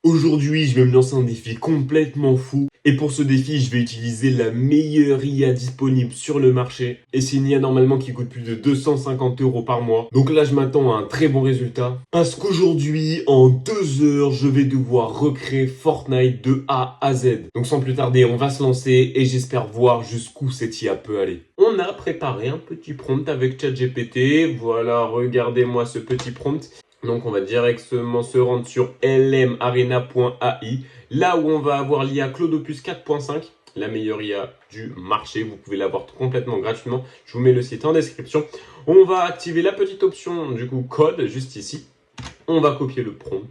Aujourd'hui, je vais me lancer un défi complètement fou. Et pour ce défi, je vais utiliser la meilleure IA disponible sur le marché. Et c'est une IA normalement qui coûte plus de 250 € par mois. Donc là, je m'attends à un très bon résultat. Parce qu'aujourd'hui, en 2 heures, je vais devoir recréer Fortnite de A à Z. Donc sans plus tarder, on va se lancer et j'espère voir jusqu'où cette IA peut aller. On a préparé un petit prompt avec ChatGPT. Voilà, regardez-moi ce petit prompt. Donc on va directement se rendre sur lmarena.ai, là où on va avoir l'IA Claude Opus 4.5, la meilleure IA du marché. Vous pouvez l'avoir complètement gratuitement. Je vous mets le site en description. On va activer la petite option du coup code juste ici. On va copier le prompt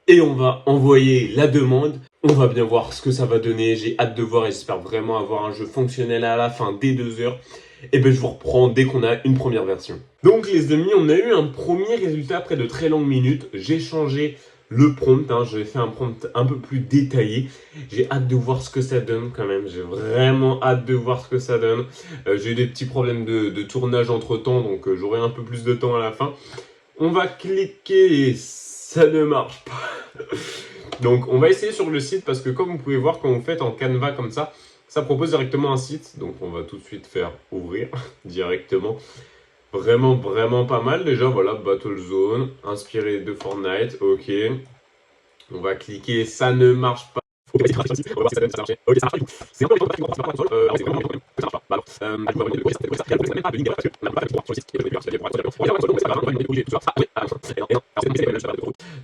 et on va envoyer la demande. On va bien voir ce que ça va donner. J'ai hâte de voir et j'espère vraiment avoir un jeu fonctionnel à la fin dès 2 heures. Et ben je vous reprends dès qu'on a une première version. Donc les amis, on a eu un premier résultat après de très longues minutes. J'ai changé le prompt, j'ai fait un prompt un peu plus détaillé. J'ai hâte de voir ce que ça donne quand même. J'ai vraiment hâte de voir ce que ça donne. J'ai eu des petits problèmes de tournage entre temps, donc j'aurai un peu plus de temps à la fin. On va cliquer et ça ne marche pas. Donc on va essayer sur le site parce que comme vous pouvez voir, quand vous faites en Canva comme ça propose directement un site. Donc on va tout de suite faire ouvrir directement. Vraiment pas mal déjà. Voilà, Battlezone, inspiré de Fortnite. Ok. On va cliquer, ça ne marche pas. Ok, ça marche pas du tout. C'est un peu c'est vraiment ça marche pas. Bah alors,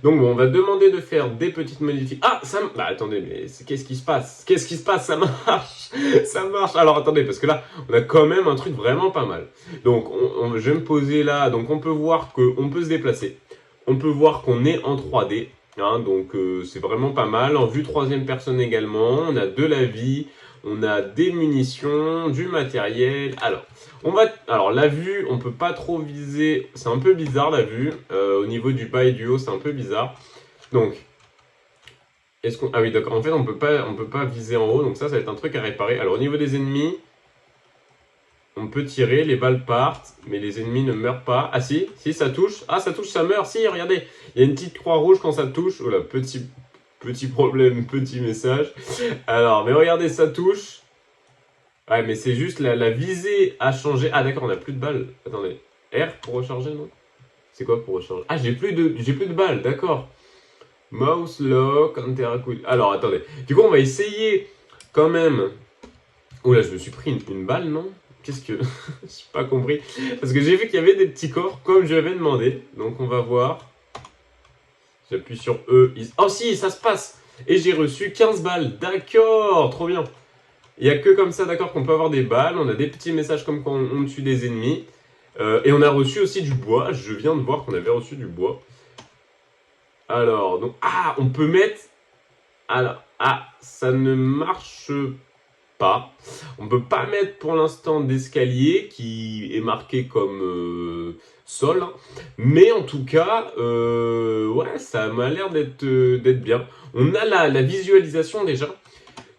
donc bon, on va demander de faire des petites modifications. Ah, ça... Bah attendez, mais qu'est-ce qui se passe? Qu'est-ce qui se passe? Ça marche. Ça marche. Alors attendez, parce que là, on a quand même un truc vraiment pas mal. Donc je vais me poser là. Donc on peut voir qu'on peut se déplacer. On peut voir qu'on est en 3D. Donc c'est vraiment pas mal. En vue troisième personne également. On a de la vie. On a des munitions, du matériel. Alors la vue, on peut pas trop viser. C'est un peu bizarre la vue. Au niveau du bas et du haut, c'est un peu bizarre. Donc, est-ce qu'on... Ah oui, d'accord. En fait, on peut pas viser en haut. Donc ça va être un truc à réparer. Alors au niveau des ennemis, on peut tirer, les balles partent, mais les ennemis ne meurent pas. Ah si, ça touche. Ah, ça touche, ça meurt. Si, regardez, il y a une petite croix rouge quand ça touche. Oh là, petit problème, petit message. Alors, mais regardez, ça touche. Ouais, mais c'est juste la visée a changé. Ah d'accord, on n'a plus de balles. Attendez, R pour recharger, non? C'est quoi pour recharger? Ah, j'ai plus de balles, d'accord. Mouse lock, interact. Alors, attendez. Du coup, on va essayer quand même. Oh là, je me suis pris une balle, non? Qu'est-ce que... J'ai pas compris. Parce que j'ai vu qu'il y avait des petits coffres, comme je l'avais demandé. Donc, on va voir. J'appuie sur E. Oh si, ça se passe. Et j'ai reçu 15 balles. D'accord, trop bien. Il n'y a que comme ça, d'accord, qu'on peut avoir des balles. On a des petits messages comme quand on tue des ennemis. Et on a reçu aussi du bois. Je viens de voir qu'on avait reçu du bois. Alors, donc... Ah, on peut mettre... Alors, ah, ça ne marche pas. On peut pas mettre pour l'instant d'escalier qui est marqué comme sol. Mais en tout cas, ouais, ça m'a l'air d'être bien. On a la visualisation déjà.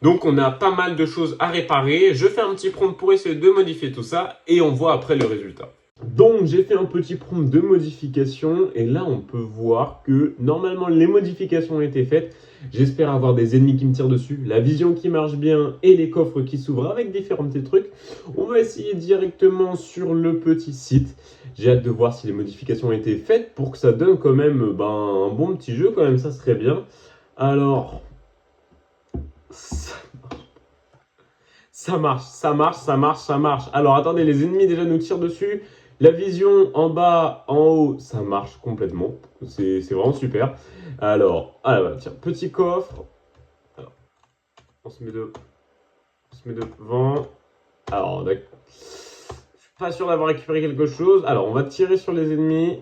Donc on a pas mal de choses à réparer. Je fais un petit prompt pour essayer de modifier tout ça et on voit après le résultat. Donc j'ai fait un petit prompt de modification et là on peut voir que normalement les modifications ont été faites. J'espère avoir des ennemis qui me tirent dessus, la vision qui marche bien et les coffres qui s'ouvrent avec différents petits trucs. On va essayer directement sur le petit site. J'ai hâte de voir si les modifications ont été faites pour que ça donne quand même un bon petit jeu quand même, ça serait bien. Alors... Ça marche. Alors attendez, les ennemis déjà nous tirent dessus. La vision en bas, en haut, ça marche complètement. C'est vraiment super. Alors, tiens, petit coffre. Alors, on se met devant. Alors, d'accord. Je suis pas sûr d'avoir récupéré quelque chose. Alors, on va tirer sur les ennemis.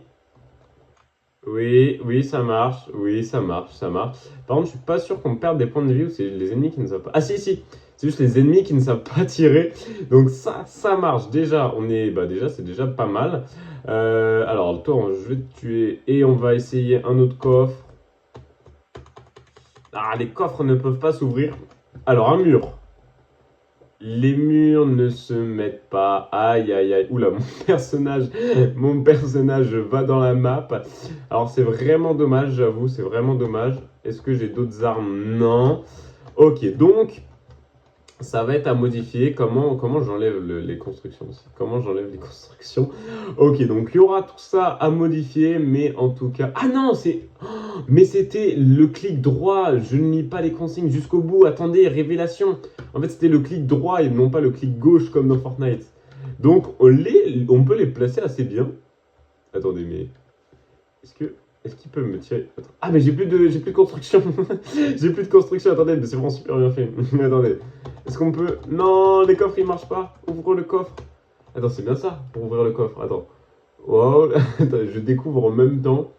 Oui, ça marche. Par contre, je suis pas sûr qu'on perde des points de vie ou c'est les ennemis qui ne savent pas. Ah si. C'est juste les ennemis qui ne savent pas tirer. Donc ça marche. Déjà, c'est déjà pas mal. Alors, toi, je vais te tuer et on va essayer un autre coffre. Ah, les coffres ne peuvent pas s'ouvrir. Alors, un mur. Les murs ne se mettent pas. Aïe. Oula, mon personnage va dans la map. Alors, c'est vraiment dommage, j'avoue. C'est vraiment dommage. Est-ce que j'ai d'autres armes? Non. Ok, donc ça va être à modifier. Comment j'enlève les constructions aussi? Comment j'enlève les constructions? Ok, donc il y aura tout ça à modifier, mais en tout cas... Ah non, c'est... Oh, mais c'était le clic droit. Je ne lis pas les consignes jusqu'au bout. Attendez, révélation. En fait, c'était le clic droit et non pas le clic gauche comme dans Fortnite. Donc, on peut les placer assez bien. Attendez, mais... Est-ce qu'il peut me tirer? Attends. Ah, mais j'ai plus de construction. J'ai plus de construction. Attendez, mais c'est vraiment super bien fait. Attendez. Est-ce qu'on peut... Non, les coffres, ils marchent pas. Ouvre le coffre. Attends, c'est bien ça, pour ouvrir le coffre. Attends. Wow. Attends, je découvre en même temps.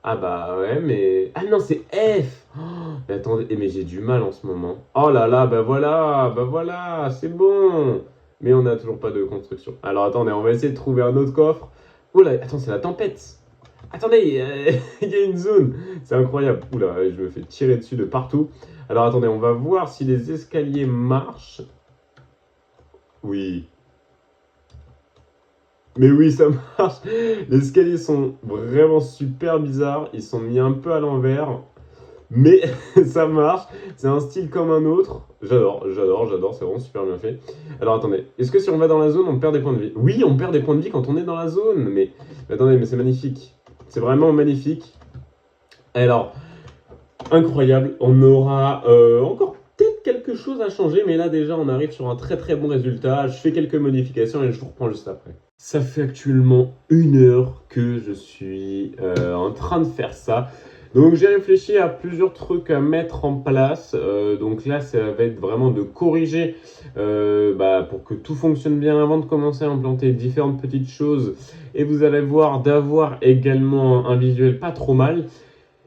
Ah bah ouais, mais... Ah non, c'est F. Oh, mais attendez, mais j'ai du mal en ce moment. Oh là là, bah voilà, c'est bon. Mais on n'a toujours pas de construction. Alors attendez, on va essayer de trouver un autre coffre. Oh là, attends, c'est la tempête. Attendez, il y a une zone. C'est incroyable. Oula, je me fais tirer dessus de partout. Alors attendez, on va voir si les escaliers marchent. Oui. Mais oui, ça marche. Les escaliers sont vraiment super bizarres. Ils sont mis un peu à l'envers. Mais ça marche. C'est un style comme un autre. J'adore. C'est vraiment super bien fait. Alors attendez, est-ce que si on va dans la zone, on perd des points de vie? Oui, on perd des points de vie quand on est dans la zone. Mais attendez, mais c'est magnifique. C'est vraiment magnifique. Alors, incroyable. On aura encore peut-être quelque chose à changer. Mais là, déjà, on arrive sur un très très bon résultat. Je fais quelques modifications et je vous reprends juste après. Ça fait actuellement 1 heure que je suis en train de faire ça. Donc j'ai réfléchi à plusieurs trucs à mettre en place. Donc là, ça va être vraiment de corriger pour que tout fonctionne bien avant de commencer à implanter différentes petites choses. Et vous allez voir d'avoir également un visuel pas trop mal.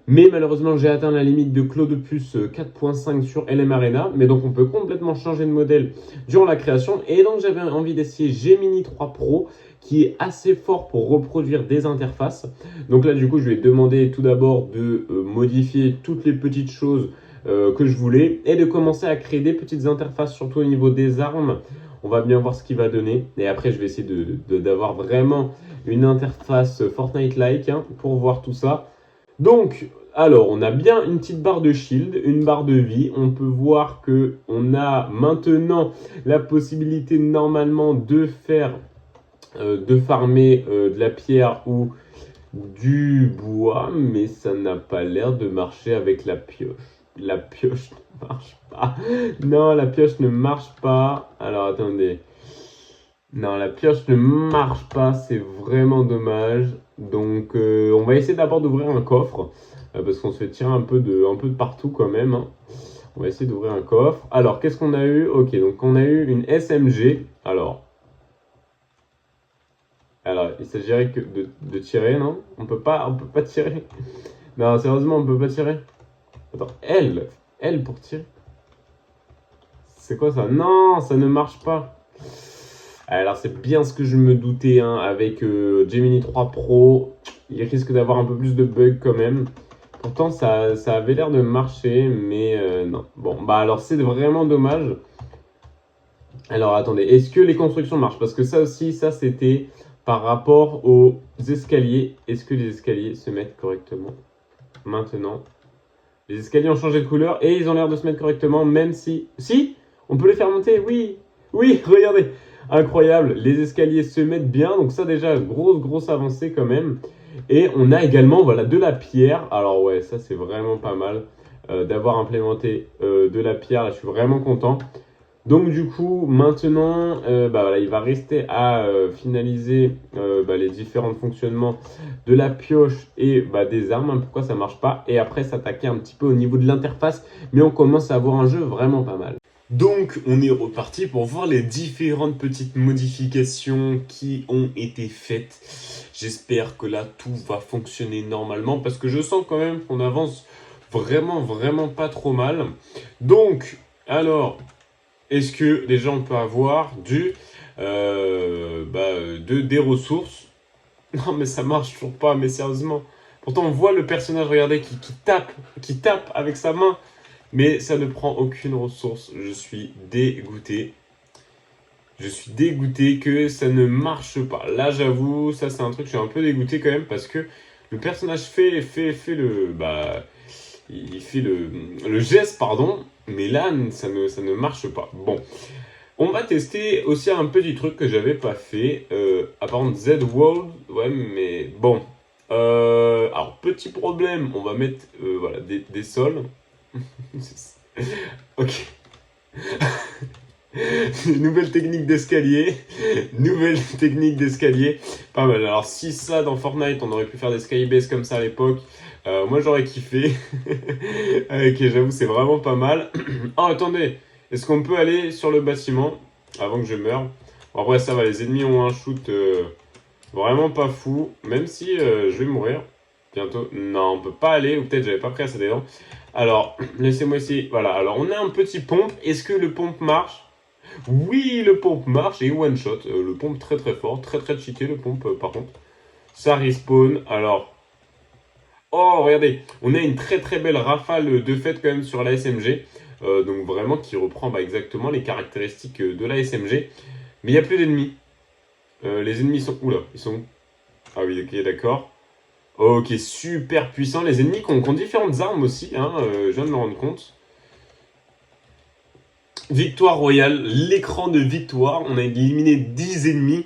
Mais malheureusement, j'ai atteint la limite de Claude Puce 4.5 sur LM Arena. Mais donc, on peut complètement changer de modèle durant la création. Et donc, j'avais envie d'essayer Gemini 3 Pro, qui est assez fort pour reproduire des interfaces. Donc là, du coup, je vais demander tout d'abord de modifier toutes les petites choses que je voulais. Et de commencer à créer des petites interfaces, surtout au niveau des armes. On va bien voir ce qu'il va donner. Et après, je vais essayer d'avoir vraiment une interface Fortnite-like pour voir tout ça. Donc, alors, on a bien une petite barre de shield, une barre de vie. On peut voir que on a maintenant la possibilité normalement de faire, de farmer de la pierre ou du bois, mais ça n'a pas l'air de marcher avec la pioche. La pioche ne marche pas. Non, la pioche ne marche pas. Alors, attendez. Non, la pioche ne marche pas, c'est vraiment dommage. Donc, on va essayer d'abord d'ouvrir un coffre, parce qu'on se fait tirer un peu de partout quand même. On va essayer d'ouvrir un coffre. Alors, qu'est-ce qu'on a eu? Ok, donc on a eu une SMG. Alors il s'agirait que de tirer, non? On peut pas tirer. Non, sérieusement, on peut pas tirer. Attends, L pour tirer. C'est quoi ça? Non, ça ne marche pas. Alors c'est bien ce que je me doutais avec Gemini 3 Pro. Il risque d'avoir un peu plus de bugs quand même. Pourtant ça avait l'air de marcher, mais non. Bon, bah alors c'est vraiment dommage. Alors attendez, est-ce que les constructions marchent? Parce que ça aussi, ça c'était par rapport aux escaliers. Est-ce que les escaliers se mettent correctement? Maintenant, les escaliers ont changé de couleur et ils ont l'air de se mettre correctement, même si... Si, on peut les faire monter, oui. Oui, regardez. Incroyable, les escaliers se mettent bien. Donc ça déjà, grosse avancée quand même. Et on a également voilà, de la pierre. Alors ouais, ça c'est vraiment pas mal d'avoir implémenté de la pierre. Là, je suis vraiment content. Donc du coup, maintenant, voilà, il va rester à finaliser les différents fonctionnements de la pioche et des armes. Pourquoi ça marche pas? Et après, s'attaquer un petit peu au niveau de l'interface. Mais on commence à avoir un jeu vraiment pas mal. Donc, on est reparti pour voir les différentes petites modifications qui ont été faites. J'espère que là, tout va fonctionner normalement parce que je sens quand même qu'on avance vraiment pas trop mal. Donc, alors... Est-ce que déjà on peut avoir des ressources? Non mais ça marche toujours pas, mais sérieusement. Pourtant on voit le personnage, regardez, qui tape avec sa main. Mais ça ne prend aucune ressource. Je suis dégoûté. Je suis dégoûté que ça ne marche pas. Là j'avoue, ça c'est un truc, je suis un peu dégoûté quand même parce que le personnage fait le... il fait le geste, pardon, mais là, ça ne marche pas. Bon, on va tester aussi un petit truc que j'avais pas fait. Apparemment Z-World, ouais, mais bon. Alors, petit problème, on va mettre voilà, des sols. Ok. Nouvelle technique d'escalier. Nouvelle technique d'escalier. Pas mal. Alors, si ça, dans Fortnite, on aurait pu faire des skybase comme ça à l'époque, moi j'aurais kiffé. Ok, j'avoue, c'est vraiment pas mal. Oh, attendez. Est-ce qu'on peut aller sur le bâtiment avant que je meure? Bon, après, ça va, les ennemis ont un shoot vraiment pas fou. Même si je vais mourir bientôt. Non, on peut pas aller. Ou peut-être j'avais pas pris assez d'élan. Alors, laissez-moi essayer. Voilà, alors on a un petit pompe. Est-ce que le pompe marche? Oui, le pompe marche et one shot. Le pompe très très fort, très très cheaté le pompe par contre. Ça respawn. Alors, oh regardez, on a une très très belle rafale de fait quand même sur la SMG. Donc vraiment qui reprend exactement les caractéristiques de la SMG. Mais il n'y a plus d'ennemis. Les ennemis sont... Oula, ils sont où? Ah oui, ok, d'accord. Ok, super puissant. Les ennemis qui ont différentes armes aussi, hein, je viens de me rendre compte. Victoire royale, l'écran de victoire. On a éliminé 10 ennemis.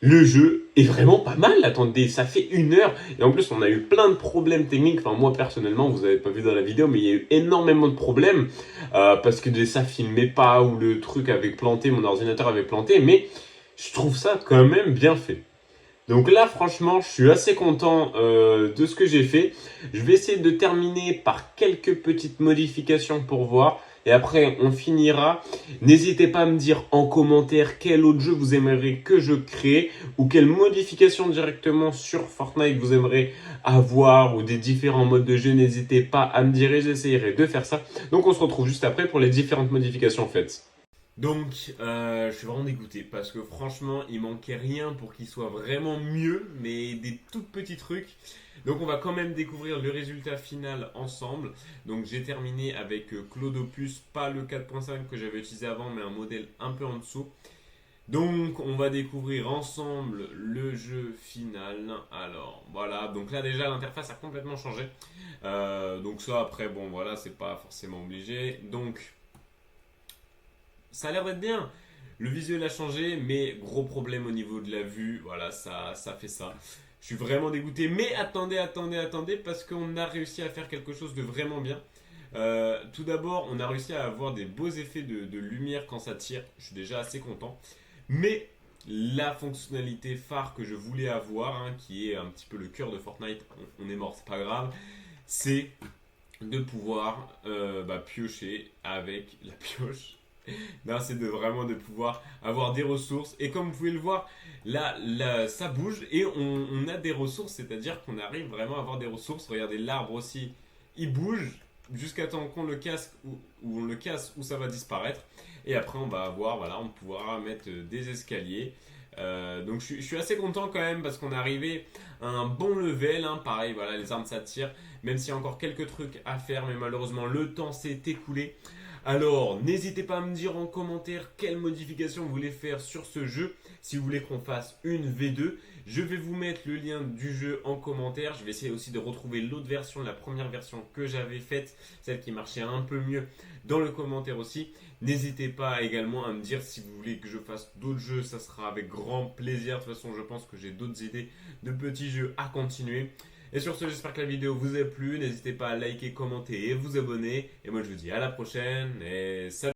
Le jeu est vraiment pas mal. Attendez, ça fait 1 heure. Et en plus, on a eu plein de problèmes techniques. Enfin, moi, personnellement, vous avez pas vu dans la vidéo, mais il y a eu énormément de problèmes. Parce que ça filmait pas ou le truc avait planté, mon ordinateur avait planté. Mais je trouve ça quand même bien fait. Donc là, franchement, je suis assez content de ce que j'ai fait. Je vais essayer de terminer par quelques petites modifications pour voir. Et après, on finira. N'hésitez pas à me dire en commentaire quel autre jeu vous aimeriez que je crée ou quelle modification directement sur Fortnite vous aimeriez avoir ou des différents modes de jeu. N'hésitez pas à me dire et j'essayerai de faire ça. Donc on se retrouve juste après pour les différentes modifications faites. Donc, je suis vraiment dégoûté parce que franchement, il manquait rien pour qu'il soit vraiment mieux, mais des tout petits trucs. Donc, on va quand même découvrir le résultat final ensemble. Donc, j'ai terminé avec Claude Opus, pas le 4.5 que j'avais utilisé avant, mais un modèle un peu en dessous. Donc, on va découvrir ensemble le jeu final. Alors, voilà. Donc là, déjà, l'interface a complètement changé. Donc ça, après, bon, voilà, c'est pas forcément obligé. Donc, ça a l'air d'être bien. Le visuel a changé, mais gros problème au niveau de la vue. Voilà, ça fait ça. Je suis vraiment dégoûté. Mais attendez, parce qu'on a réussi à faire quelque chose de vraiment bien. Tout d'abord, on a réussi à avoir des beaux effets de lumière quand ça tire. Je suis déjà assez content. Mais la fonctionnalité phare que je voulais avoir, hein, qui est un petit peu le cœur de Fortnite, on est mort, c'est pas grave, c'est de pouvoir piocher avec la pioche. Non, c'est vraiment de pouvoir avoir des ressources. Et comme vous pouvez le voir, là ça bouge et on a des ressources, c'est-à-dire qu'on arrive vraiment à avoir des ressources. Regardez, l'arbre aussi, il bouge jusqu'à temps qu'on le casse ou on le casse ou ça va disparaître. Et après, on va avoir, voilà, on pourra mettre des escaliers. Donc je suis assez content quand même parce qu'on est arrivé à un bon level, hein. Pareil, voilà, les armes ça tire, même s'il y a encore quelques trucs à faire, mais malheureusement le temps s'est écoulé. Alors, n'hésitez pas à me dire en commentaire quelle modification vous voulez faire sur ce jeu. Si vous voulez qu'on fasse une V2, je vais vous mettre le lien du jeu en commentaire. Je vais essayer aussi de retrouver l'autre version, la première version que j'avais faite, celle qui marchait un peu mieux, dans le commentaire aussi. N'hésitez pas également à me dire si vous voulez que je fasse d'autres jeux, ça sera avec grand plaisir. De toute façon, je pense que j'ai d'autres idées de petits jeux à continuer. Et sur ce, j'espère que la vidéo vous a plu. N'hésitez pas à liker, commenter et vous abonner. Et moi, je vous dis à la prochaine et salut!